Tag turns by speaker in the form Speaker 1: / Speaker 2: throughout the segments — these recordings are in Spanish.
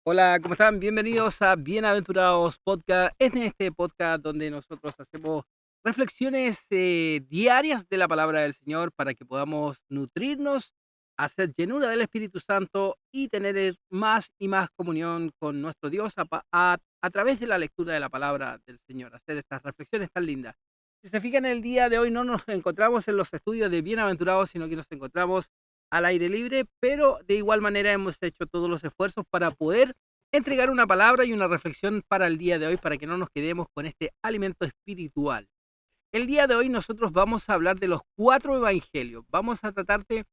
Speaker 1: Hola, ¿cómo están? Bienvenidos a Bienaventurados Podcast. En este podcast donde nosotros hacemos reflexiones diarias de la palabra del Señor para que podamos nutrirnos, hacer llenura del Espíritu Santo y tener más y más comunión con nuestro Dios a través de la lectura de la palabra del Señor, hacer estas reflexiones tan lindas. Si se fijan, el día de hoy no nos encontramos en los estudios de Bienaventurados, sino que nos encontramos al aire libre, pero de igual manera hemos hecho todos los esfuerzos para poder entregar una palabra y una reflexión para el día de hoy, para que no nos quedemos con este alimento espiritual. El día de hoy nosotros vamos a hablar de los 4 evangelios. Vamos a tratar de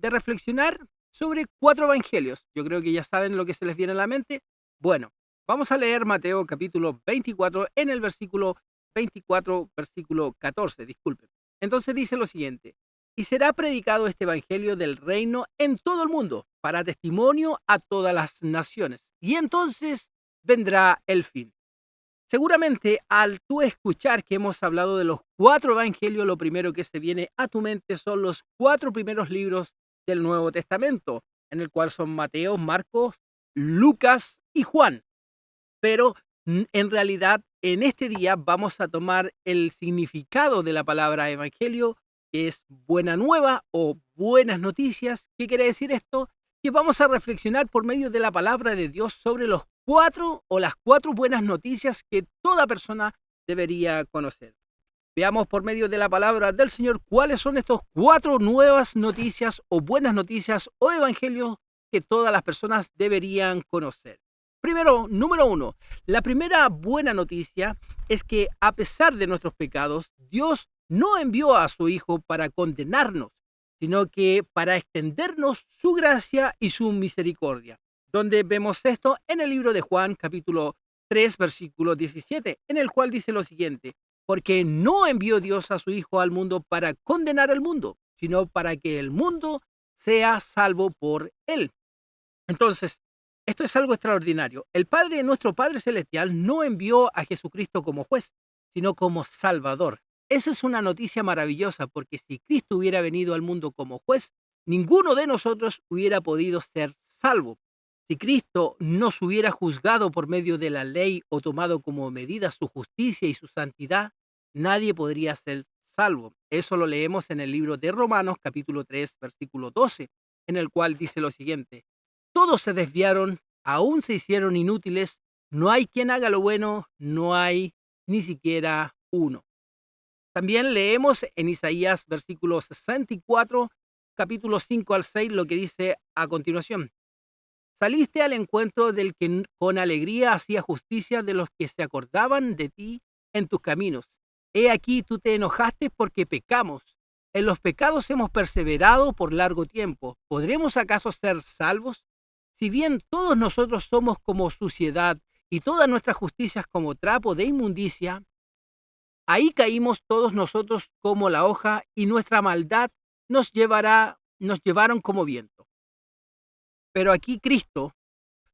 Speaker 1: reflexionar sobre 4 evangelios. Yo creo que ya saben lo que se les viene a la mente. Bueno, vamos a leer Mateo capítulo 24 en el versículo 24, versículo 14, disculpen. Entonces dice lo siguiente: y será predicado este evangelio del reino en todo el mundo, para testimonio a todas las naciones. Y entonces vendrá el fin. Seguramente al tú escuchar que hemos hablado de los 4 evangelios, lo primero que se viene a tu mente son los 4 primeros libros del Nuevo Testamento, en el cual son Mateo, Marcos, Lucas y Juan. Pero en realidad en este día vamos a tomar el significado de la palabra evangelio, que es buena nueva o buenas noticias. ¿Qué quiere decir esto? Que vamos a reflexionar por medio de la palabra de Dios sobre los 4 buenas noticias que toda persona debería conocer. Veamos por medio de la palabra del Señor cuáles son estos 4 nuevas noticias o buenas noticias o evangelios que todas las personas deberían conocer. Primero, número 1, la primera buena noticia es que a pesar de nuestros pecados, Dios no envió a su Hijo para condenarnos, sino que para extendernos su gracia y su misericordia. Donde vemos esto en el libro de Juan, capítulo 3, versículo 17, en el cual dice lo siguiente: porque no envió Dios a su Hijo al mundo para condenar al mundo, sino para que el mundo sea salvo por él. Entonces, esto es algo extraordinario. El Padre, nuestro Padre Celestial, no envió a Jesucristo como juez, sino como Salvador. Esa es una noticia maravillosa, porque si Cristo hubiera venido al mundo como juez, ninguno de nosotros hubiera podido ser salvo. Si Cristo nos hubiera juzgado por medio de la ley o tomado como medida su justicia y su santidad, nadie podría ser salvo. Eso lo leemos en el libro de Romanos, capítulo 3, versículo 12, en el cual dice lo siguiente: todos se desviaron, aún se hicieron inútiles, no hay quien haga lo bueno, no hay ni siquiera uno. También leemos en Isaías versículo 64, capítulo 5 al 6, lo que dice a continuación: saliste al encuentro del que con alegría hacía justicia de los que se acordaban de ti en tus caminos. He aquí tú te enojaste porque pecamos. En los pecados hemos perseverado por largo tiempo. ¿Podremos acaso ser salvos? Si bien todos nosotros somos como suciedad y todas nuestras justicias como trapo de inmundicia, ahí caímos todos nosotros como la hoja y nuestra maldad nos llevaron como viento. Pero aquí Cristo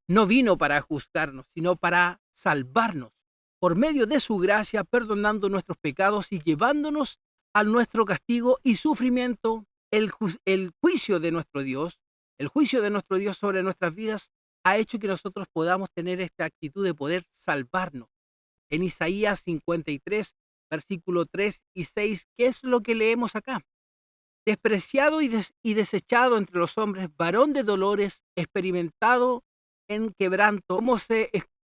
Speaker 1: no vino para juzgarnos, sino para salvarnos por medio de su gracia, perdonando nuestros pecados y llevándonos a nuestro castigo y sufrimiento. El juicio de nuestro Dios, el juicio de nuestro Dios sobre nuestras vidas ha hecho que nosotros podamos tener esta actitud de poder salvarnos. En Isaías 53, versículo 3 y 6, ¿qué es lo que leemos acá? Despreciado y desechado entre los hombres, varón de dolores, experimentado en quebranto, como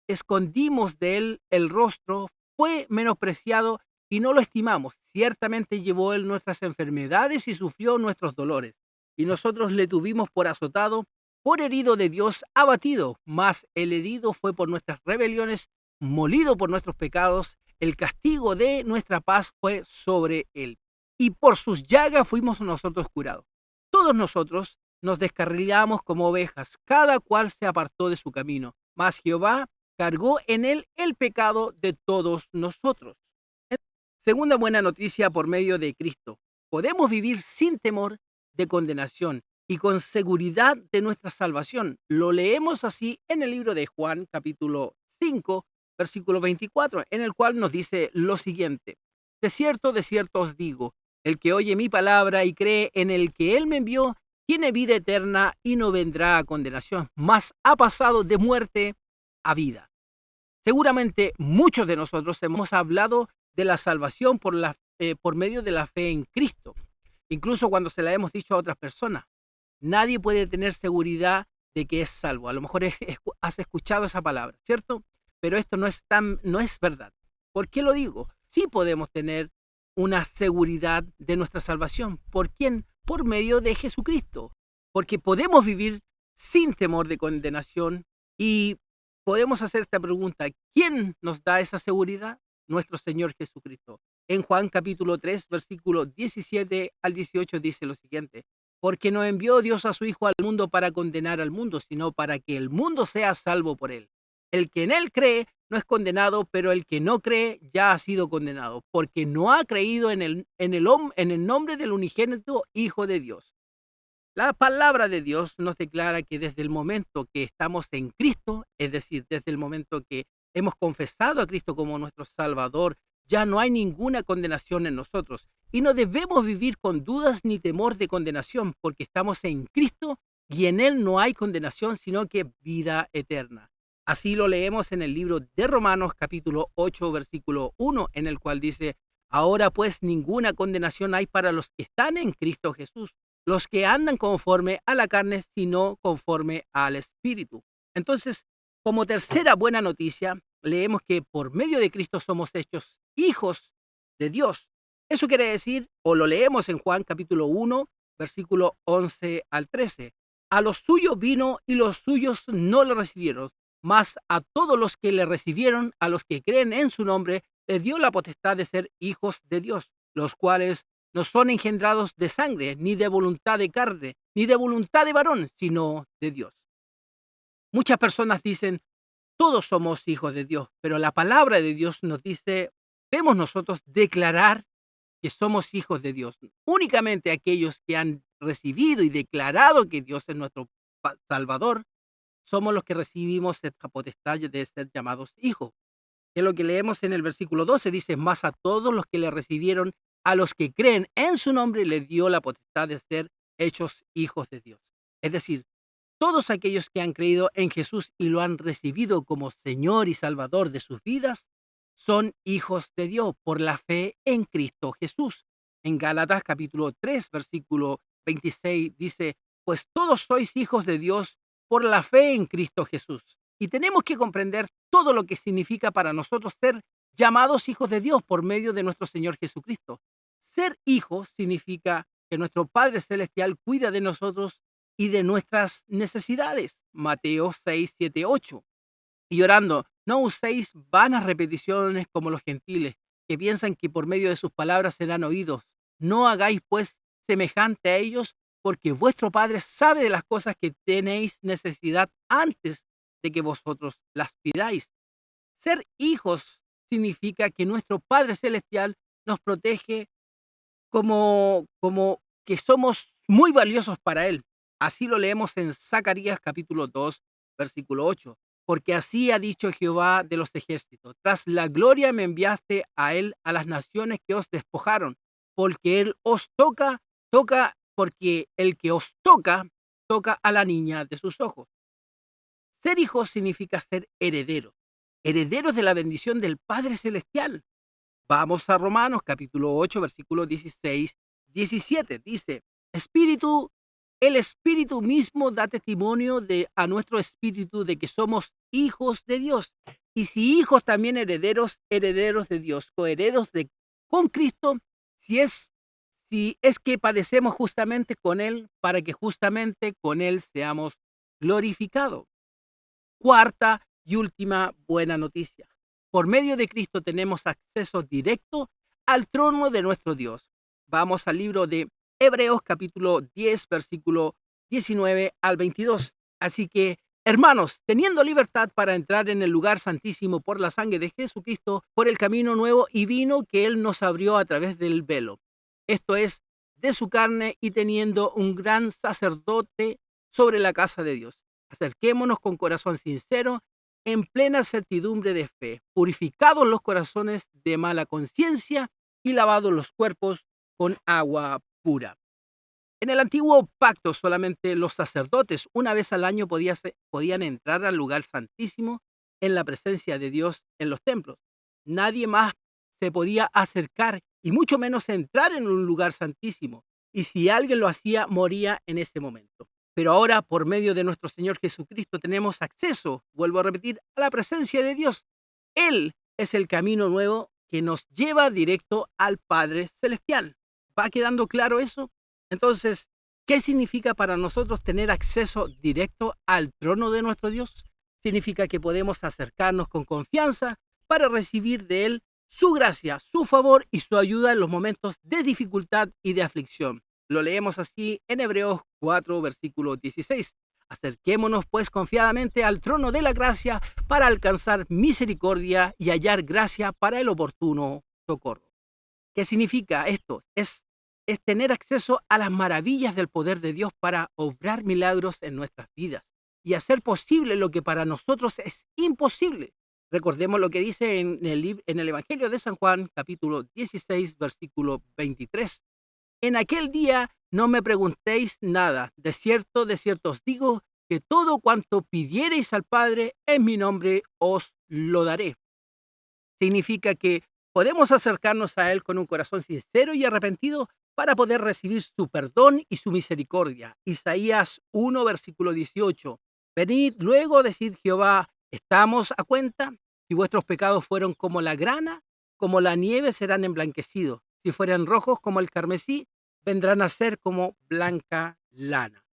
Speaker 1: escondimos de él el rostro, fue menospreciado y no lo estimamos. Ciertamente llevó él nuestras enfermedades y sufrió nuestros dolores. Y nosotros le tuvimos por azotado, por herido de Dios, abatido. Mas el herido fue por nuestras rebeliones, molido por nuestros pecados. El castigo de nuestra paz fue sobre él, y por sus llagas fuimos nosotros curados. Todos nosotros nos descarrilamos como ovejas, cada cual se apartó de su camino, mas Jehová cargó en él el pecado de todos nosotros. Segunda buena noticia por medio de Cristo: podemos vivir sin temor de condenación y con seguridad de nuestra salvación. Lo leemos así en el libro de Juan, capítulo 5, versículo 24, en el cual nos dice lo siguiente: de cierto os digo, el que oye mi palabra y cree en el que él me envió, tiene vida eterna y no vendrá a condenación, mas ha pasado de muerte a vida. Seguramente muchos de nosotros hemos hablado de la salvación por medio de la fe en Cristo, incluso cuando se la hemos dicho a otras personas. Nadie puede tener seguridad de que es salvo. A lo mejor has escuchado esa palabra, ¿cierto? Pero esto no es verdad. ¿Por qué lo digo? Sí podemos tener una seguridad de nuestra salvación. ¿Por quién? Por medio de Jesucristo. Porque podemos vivir sin temor de condenación y podemos hacer esta pregunta: ¿quién nos da esa seguridad? Nuestro Señor Jesucristo. En Juan capítulo 3, versículo 17 al 18 dice lo siguiente: porque no envió Dios a su Hijo al mundo para condenar al mundo, sino para que el mundo sea salvo por él. El que en él cree no es condenado, pero el que no cree ya ha sido condenado, porque no ha creído en el nombre del unigénito Hijo de Dios. La palabra de Dios nos declara que desde el momento que estamos en Cristo, es decir, desde el momento que hemos confesado a Cristo como nuestro Salvador, ya no hay ninguna condenación en nosotros. Y no debemos vivir con dudas ni temor de condenación, porque estamos en Cristo y en Él no hay condenación, sino que vida eterna. Así lo leemos en el libro de Romanos capítulo 8, versículo 1, en el cual dice: ahora pues ninguna condenación hay para los que están en Cristo Jesús, los que andan conforme a la carne, sino conforme al Espíritu. Entonces, como tercera buena noticia, leemos que por medio de Cristo somos hechos hijos de Dios. Eso quiere decir, o lo leemos en Juan capítulo 1, versículo 11 al 13. A los suyos vino y los suyos no le recibieron, mas a todos los que le recibieron, a los que creen en su nombre, les dio la potestad de ser hijos de Dios, los cuales no son engendrados de sangre, ni de voluntad de carne, ni de voluntad de varón, sino de Dios. Muchas personas dicen: todos somos hijos de Dios, pero la palabra de Dios nos dice, debemos nosotros declarar que somos hijos de Dios. Únicamente aquellos que han recibido y declarado que Dios es nuestro Salvador, somos los que recibimos esta potestad de ser llamados hijos. Que es lo que leemos en el versículo 12, dice: más a todos los que le recibieron, a los que creen en su nombre, le dio la potestad de ser hechos hijos de Dios. Es decir, todos aquellos que han creído en Jesús y lo han recibido como Señor y Salvador de sus vidas, son hijos de Dios por la fe en Cristo Jesús. En Gálatas capítulo 3, versículo 26 dice: pues todos sois hijos de Dios por la fe en Cristo Jesús. Y tenemos que comprender todo lo que significa para nosotros ser llamados hijos de Dios por medio de nuestro Señor Jesucristo. Ser hijos significa que nuestro Padre Celestial cuida de nosotros y de nuestras necesidades. Mateo 6, 7, 8. Y orando, no uséis vanas repeticiones como los gentiles, que piensan que por medio de sus palabras serán oídos. No hagáis pues semejante a ellos, porque vuestro Padre sabe de las cosas que tenéis necesidad antes de que vosotros las pidáis. Ser hijos significa que nuestro Padre Celestial nos protege como que somos muy valiosos para Él. Así lo leemos en Zacarías capítulo 2, versículo 8. Porque así ha dicho Jehová de los ejércitos: tras la gloria me enviaste a Él a las naciones que os despojaron, porque Él os porque el que os toca a la niña de sus ojos. Ser hijos significa ser herederos de la bendición del Padre Celestial. Vamos a Romanos capítulo 8, versículo 16, 17. Dice: el Espíritu mismo da testimonio a nuestro espíritu de que somos hijos de Dios. Y si hijos, también herederos de Dios, coherederos con Cristo, si es que padecemos justamente con Él, para que justamente con Él seamos glorificados. Cuarta y última buena noticia: por medio de Cristo tenemos acceso directo al trono de nuestro Dios. Vamos al libro de Hebreos capítulo 10, versículo 19 al 22. Así que, hermanos, teniendo libertad para entrar en el lugar santísimo por la sangre de Jesucristo, por el camino nuevo y vino que Él nos abrió a través del velo, esto es, de su carne, y teniendo un gran sacerdote sobre la casa de Dios, acerquémonos con corazón sincero, en plena certidumbre de fe, purificados los corazones de mala conciencia y lavados los cuerpos con agua pura. En el antiguo pacto solamente los sacerdotes una vez al año podían entrar al lugar santísimo en la presencia de Dios en los templos. Nadie más se podía acercar y mucho menos entrar en un lugar santísimo. Y si alguien lo hacía, moría en ese momento. Pero ahora, por medio de nuestro Señor Jesucristo, tenemos acceso, vuelvo a repetir, a la presencia de Dios. Él es el camino nuevo que nos lleva directo al Padre Celestial. ¿Va quedando claro eso? Entonces, ¿qué significa para nosotros tener acceso directo al trono de nuestro Dios? Significa que podemos acercarnos con confianza para recibir de Él su gracia, su favor y su ayuda en los momentos de dificultad y de aflicción. Lo leemos así en Hebreos 4, versículo 16. Acerquémonos pues confiadamente al trono de la gracia para alcanzar misericordia y hallar gracia para el oportuno socorro. ¿Qué significa esto? Es tener acceso a las maravillas del poder de Dios para obrar milagros en nuestras vidas y hacer posible lo que para nosotros es imposible. Recordemos lo que dice en el Evangelio de San Juan, capítulo 16, versículo 23. En aquel día no me preguntéis nada. De cierto os digo que todo cuanto pidiereis al Padre en mi nombre os lo daré. Significa que podemos acercarnos a Él con un corazón sincero y arrepentido para poder recibir su perdón y su misericordia. Isaías 1, versículo 18. Venid luego, decid Jehová, ¿estamos a cuenta? Si vuestros pecados fueron como la grana, como la nieve serán emblanquecidos. Si fueran rojos como el carmesí, vendrán a ser como blanca lana.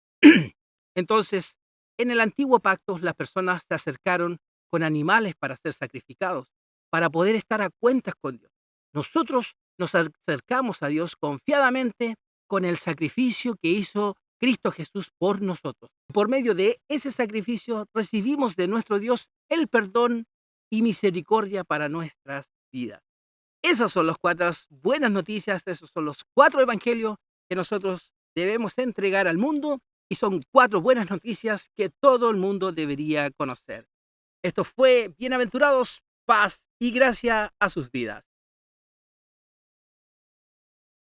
Speaker 1: Entonces, en el antiguo pacto, las personas se acercaron con animales para ser sacrificados, para poder estar a cuentas con Dios. Nosotros nos acercamos a Dios confiadamente con el sacrificio que hizo Cristo Jesús por nosotros. Por medio de ese sacrificio recibimos de nuestro Dios el perdón y misericordia para nuestras vidas. Esas son las 4 buenas noticias, esos son los 4 evangelios que nosotros debemos entregar al mundo y son 4 buenas noticias que todo el mundo debería conocer. Esto fue Bienaventurados, paz y gracia a sus vidas.